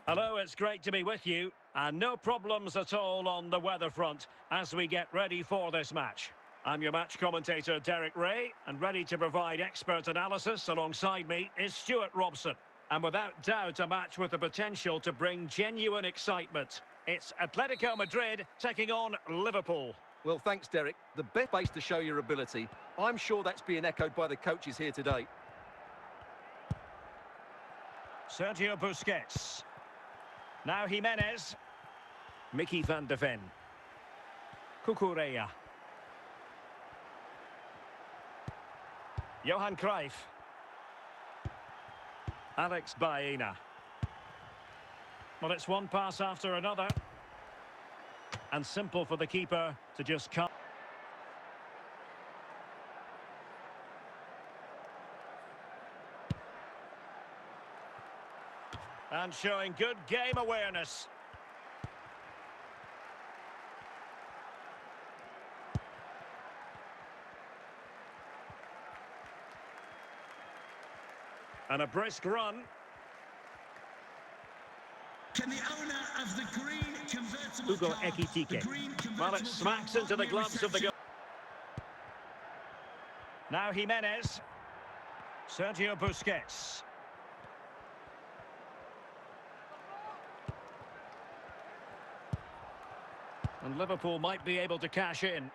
Hello, it's great to be with you, and no problems at all on the weather front as we get ready for this match. I'm your match commentator, Derek Ray, and ready to provide expert analysis alongside me is Stuart Robson. And without doubt, a match with the potential to bring genuine excitement. It's Atletico Madrid taking on Liverpool. Well, thanks, Derek. The best place to show your ability. I'm sure that's being echoed by the coaches here today. Sergio Busquets. Now Jimenez. Mickey van de Ven. Cucurella. Johan Cruyff. Alex Baena. Well, it's one pass after another. And simple for the keeper to just cut. And showing good game awareness. And a brisk run. Can the owner of the green convertible Hugo car, Ekitike. Well, it smacks into the gloves of the goal. Now Jimenez. Sergio Busquets. And Liverpool might be able to cash in.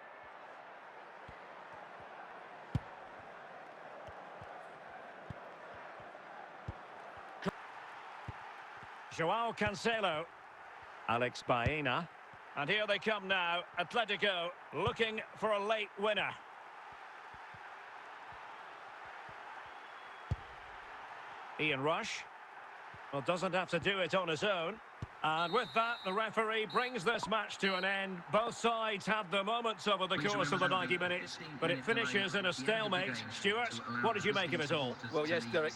Joao Cancelo. Alex Baena. And here they come now. Atletico looking for a late winner. Ian Rush. Well, doesn't have to do it on his own. And with that, the referee brings this match to an end. Both sides had their moments over the course of the 90 minutes, but it finishes in a stalemate. Stuart, what did you make of it all? Well, yes, Derek.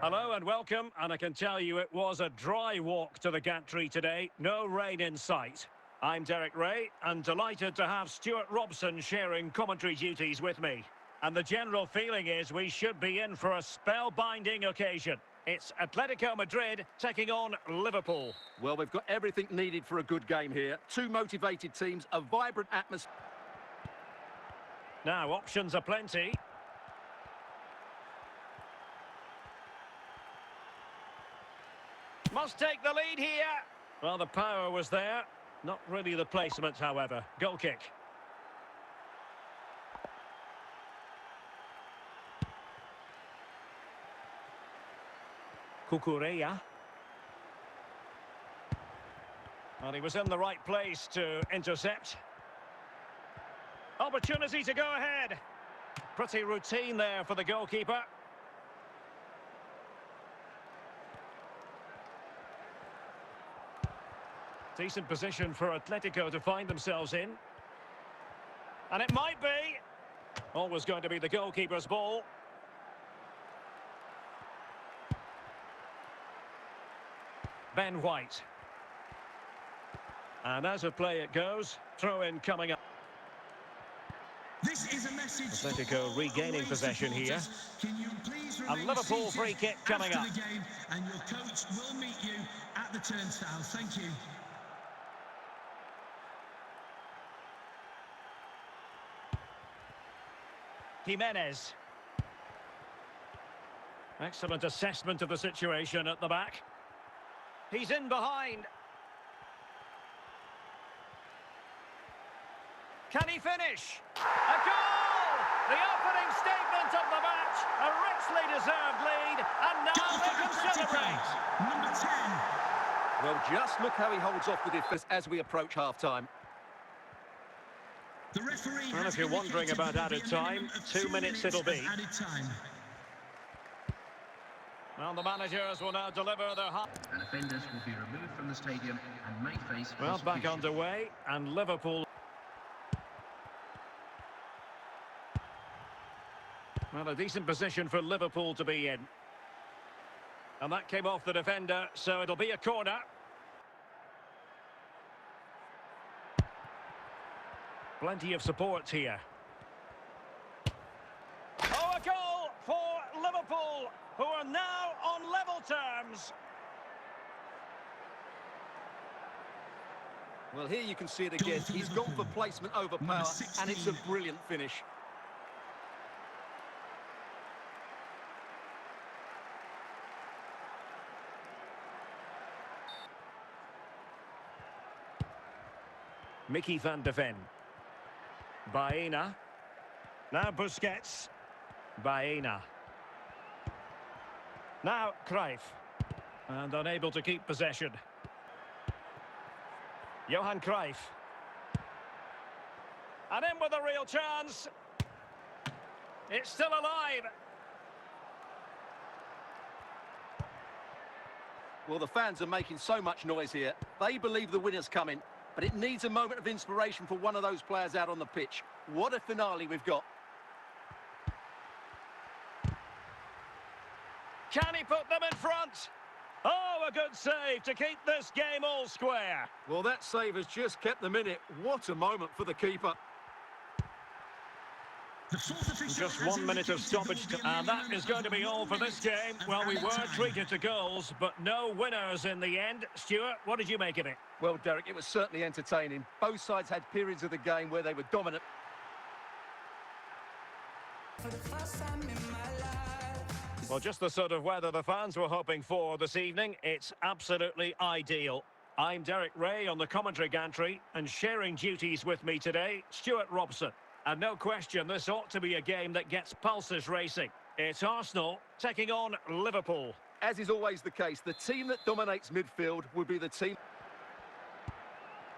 Hello and welcome, and I can tell you it was a dry walk to the gantry today. No rain in sight. I'm Derek Ray, and delighted to have Stuart Robson sharing commentary duties with me. And the general feeling is we should be in for a spellbinding occasion. It's Atletico Madrid taking on Liverpool. Well, we've got everything needed for a good game here. Two motivated teams, a vibrant atmosphere. Now, options are plenty. Must take the lead here. Well, the power was there. Not really the placement, however. Goal kick. Cucurella. Well, he was in the right place to intercept. Opportunity to go ahead. Pretty routine there for the goalkeeper. Decent position for Atletico to find themselves in. And it might be. Always going to be the goalkeeper's ball. Ben White. And as a play it goes, throw-in coming up. This is a message Atletico regaining possession here. Can you please A Liverpool free kick coming up. The game, and your coach will meet you at the turnstile. Thank you. Jimenez. Excellent assessment of the situation at the back. He's in behind. Can he finish? A goal! The opening statement of the match. A richly deserved lead. And now they can celebrate. Number 10. Well, just look how he holds off with it as we approach half-time. The referee well, if you're wondering about added time, 2 minutes it'll be. Added time. Well, the managers will now deliver their... And offenders will be removed from the stadium and may face... Well, back underway, and Liverpool... Well, a decent position for Liverpool to be in. And that came off the defender, so it'll be a corner. Plenty of support here. Oh, a goal for Liverpool, who are now on level terms. Well, here you can see it again. for He's gone for Liverpool. placement over Number power, and it's a 16. brilliant finish. Mickey van de Ven. Baena. Now Busquets. Baena. Now Cruyff. And unable to keep possession. Johan Cruyff. And in with a real chance. It's still alive. Well, the fans are making so much noise here. They believe the winner's coming, but it needs a moment of inspiration for one of those players out on the pitch. What a finale we've got. Can he put them in front? Oh, a good save to keep this game all square. Well, that save has just kept them in it. What a moment for the keeper. The fourth official Just has 1 minute of indicated there will stoppage, be a and that minimum is going to be of all 1 for this minute game. of Well, we added were time. treated to goals, but no winners in the end. Stuart, what did you make of it? Well, Derek, it was certainly entertaining. Both sides had periods of the game where they were dominant. Well, just the sort of weather the fans were hoping for this evening. It's absolutely ideal. I'm Derek Ray on the commentary gantry, and sharing duties with me today, Stuart Robson. And no question, this ought to be a game that gets pulses racing. It's Arsenal taking on Liverpool. As is always the case, the team that dominates midfield will be the team.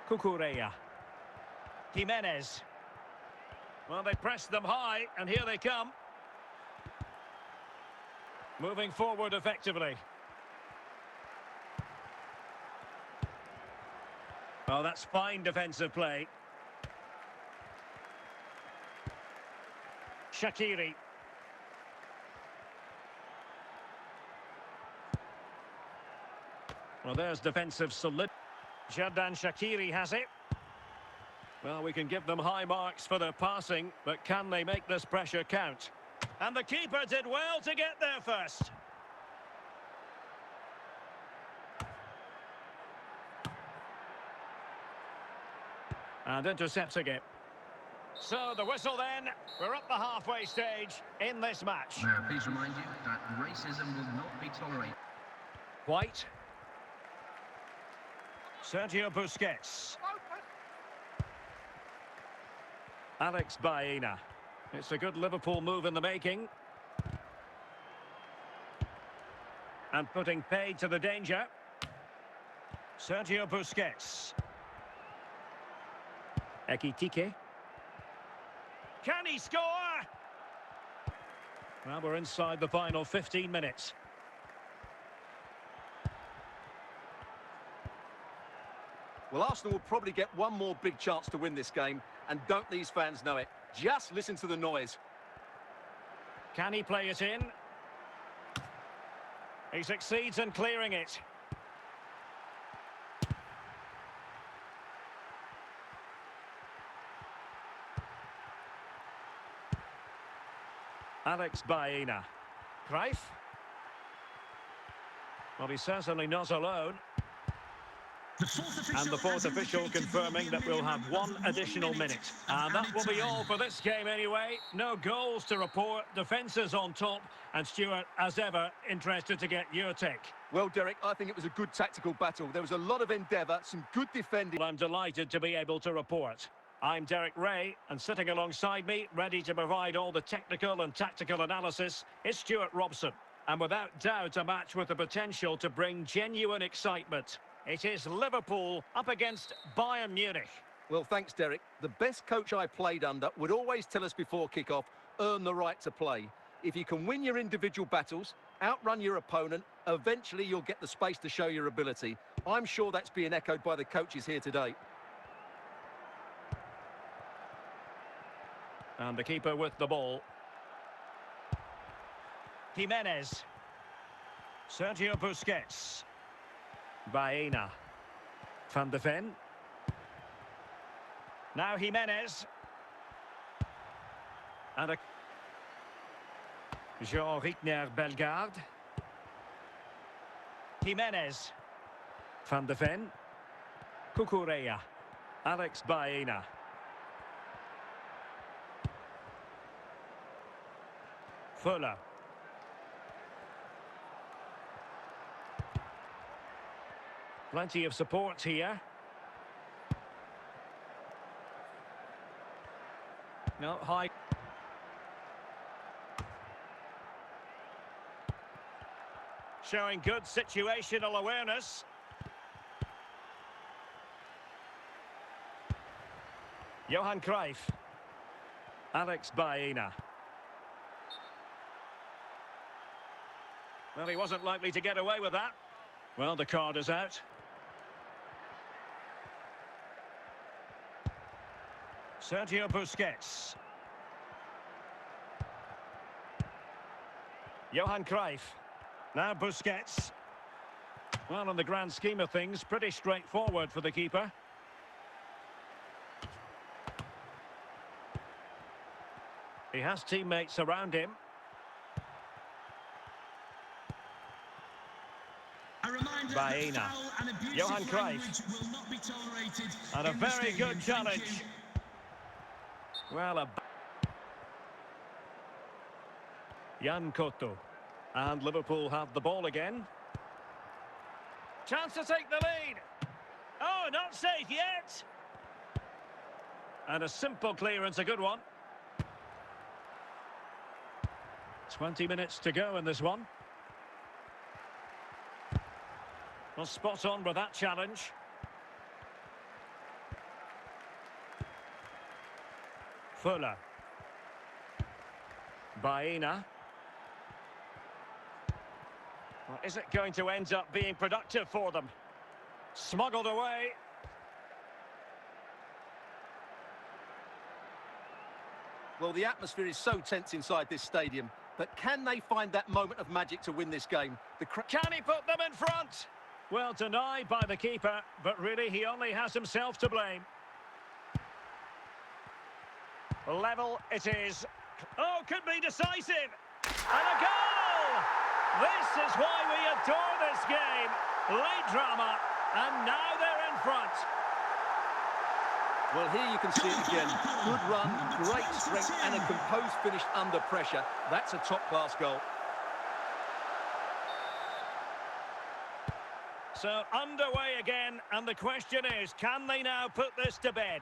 Cucurella. Jimenez. Well, they pressed them high, and here they come. Moving forward effectively. Oh, that's fine defensive play. Shaqiri. Well, there's defensive solid. Xherdan Shaqiri has it. Well, we can give them high marks for their passing, but can they make this pressure count? And the keeper did well to get there first. And intercepting it. So the whistle then, we're up the halfway stage in this match. Now, please remind you that racism will not be tolerated. White. Sergio Busquets. Alex Baena. It's a good Liverpool move in the making. And putting paid to the danger. Sergio Busquets. Ekitike. Can he score? Well, we're inside the final 15 minutes. Well, Arsenal will probably get one more big chance to win this game, and don't these fans know it? Just listen to the noise. Can he play it in? He succeeds in clearing it. Alex Baena. Cruyff. Well, he's certainly not alone. And the fourth official confirming that we'll have one additional minute. And that will be all for this game anyway. No goals to report, defences on top. And Stuart, as ever, interested to get your take. Well, Derek, I think it was a good tactical battle. There was a lot of endeavour, some good defending. Well, I'm delighted to be able to report. I'm Derek Ray, and sitting alongside me, ready to provide all the technical and tactical analysis, is Stuart Robson. And without doubt, a match with the potential to bring genuine excitement. It is Liverpool up against Bayern Munich. Well, thanks, Derek. The best coach I played under would always tell us before kick-off, earn the right to play. If you can win your individual battles, outrun your opponent, eventually you'll get the space to show your ability. I'm sure that's being echoed by the coaches here today. And the keeper with the ball. Jimenez. Sergio Busquets. Baena. Van de Ven. Now Jimenez. And Jean Rickner Bellegarde. Jimenez. Van de Ven. Cucurella. Alex Baena. Fuller. Plenty of support here. No, high. Showing good situational awareness. Johan Cruyff. Alex Baena. Well, he wasn't likely to get away with that. Well, the card is out. Sergio Busquets. Johan Cruyff. Now Busquets. Well, in the grand scheme of things, pretty straightforward for the keeper. He has teammates around him. A reminder Baena. that foul and abusive Johan Cruyff. language will not be tolerated And a in the very stadium. good Thank challenge. you. Well, Jan Cotto. And Liverpool have the ball again. Chance to take the lead. Oh, not safe yet. And a simple clearance, a good one. 20 minutes to go in this one. Well, spot on with that challenge. Fuller. Baena. Well, is it going to end up being productive for them? Smuggled away. Well, the atmosphere is so tense inside this stadium, but can they find that moment of magic to win this game? Can he put them in front? Well, denied by the keeper, but really he only has himself to blame. Level it is. Oh, could be decisive. And a goal! This is why we adore this game. Late drama, and now they're in front. Well, here you can see it again. Good run, great strength, and a composed finish under pressure. That's a top-class goal. So, underway again, and the question is, can they now put this to bed?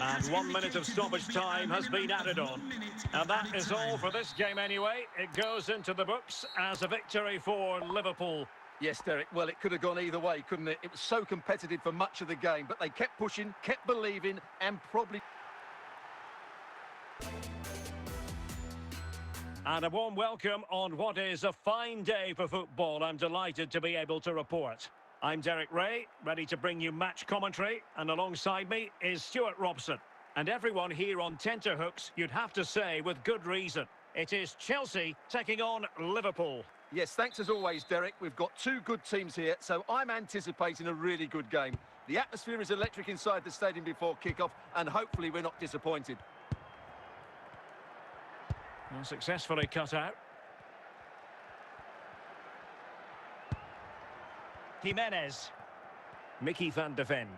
And 1 minute of stoppage time has been added on. And that is all for this game anyway. It goes into the books as a victory for Liverpool. Yes, Derek, well, it could have gone either way, couldn't it? It was so competitive for much of the game, but they kept pushing, kept believing, and probably... And a warm welcome on what is a fine day for football. I'm delighted to be able to report. I'm Derek Ray, ready to bring you match commentary, and alongside me is Stuart Robson. And everyone here on tenterhooks, you'd have to say with good reason. It is Chelsea taking on Liverpool. Yes, thanks as always, Derek. We've got two good teams here, so I'm anticipating a really good game. The atmosphere is electric inside the stadium before kick-off, and hopefully we're not disappointed. Well, successfully cut out. Jimenez. Mickey van de Ven.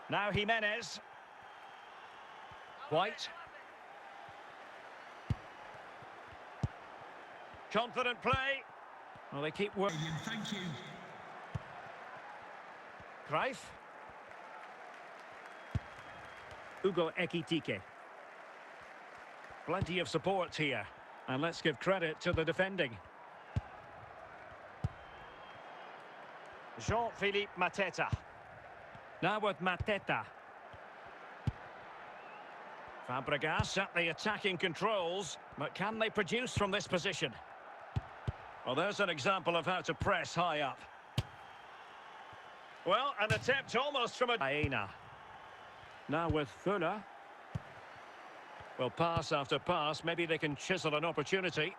Now Jimenez. White. Confident play. Well, they keep working. Thank you. Cruyff. Hugo Ekitike. Plenty of support here. And let's give credit to the defending. Jean-Philippe Mateta. Now with Mateta. Fabregas at the attacking controls, but can they produce from this position? Well, there's an example of how to press high up. Well, an attempt almost from a... Baena. Now with Fuller. Well, pass after pass, maybe they can chisel an opportunity.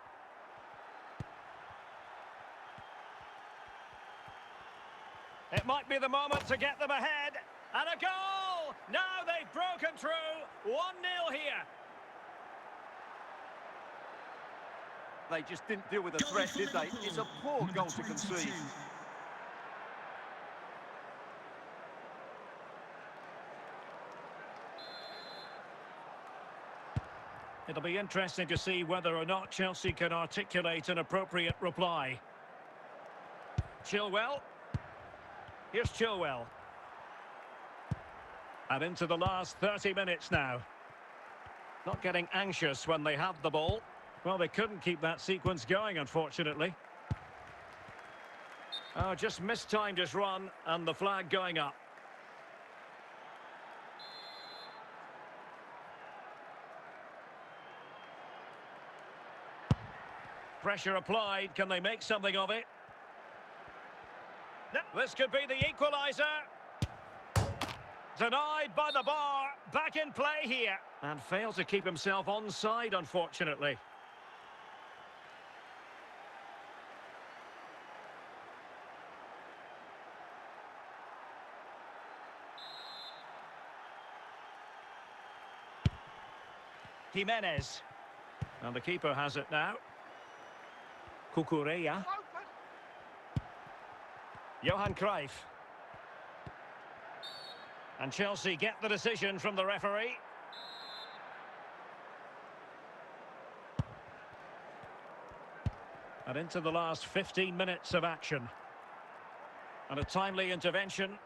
It might be the moment to get them ahead. And a goal! Now they've broken through. 1-0 here. They just didn't deal with the threat, did they? It's a poor goal to concede. It'll be interesting to see whether or not Chelsea can articulate an appropriate reply. Chilwell. Here's Chilwell. And into the last 30 minutes now. Not getting anxious when they have the ball. Well, they couldn't keep that sequence going, unfortunately. Oh, just mistimed his run, and the flag going up. Pressure applied. Can they make something of it? This could be the equaliser. Denied by the bar. Back in play here. And failed to keep himself onside, unfortunately. Jimenez. And the keeper has it now. Cucurella. Johan Cruyff. And Chelsea get the decision from the referee. And into the last 15 minutes of action. And a timely intervention.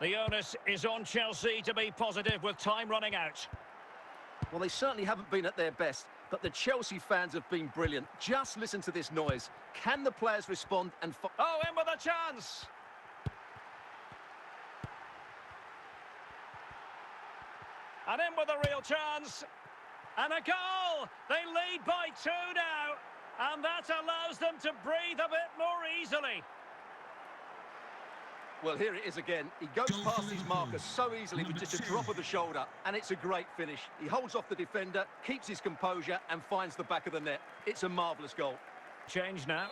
The onus is on Chelsea to be positive with time running out. Well, they certainly haven't been at their best, but the Chelsea fans have been brilliant. Just listen to this noise. Can the players respond and... Oh, in with a chance! And in with a real chance. And a goal! They lead by 2 now. And that allows them to breathe a bit more easily. Well, here it is again. He goes past his marker so easily with just a drop of the shoulder, and it's a great finish. He holds off the defender, keeps his composure, and finds the back of the net. It's a marvellous goal. Change now.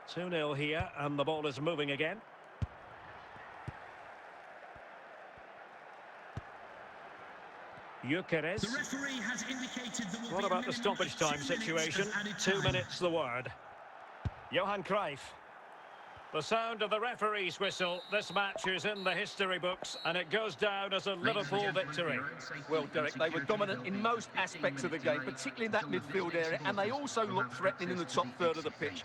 2-0 here, and the ball is moving again. Gyökeres. The referee has indicated there will What be about the stoppage time situation? 2 minutes the word. Johan Cruyff. The sound of the referee's whistle. This match is in the history books, and it goes down as a Liverpool victory. Well, Derek, they were dominant in most aspects of the game, particularly in that midfield area, and they also looked threatening in the top third of the pitch.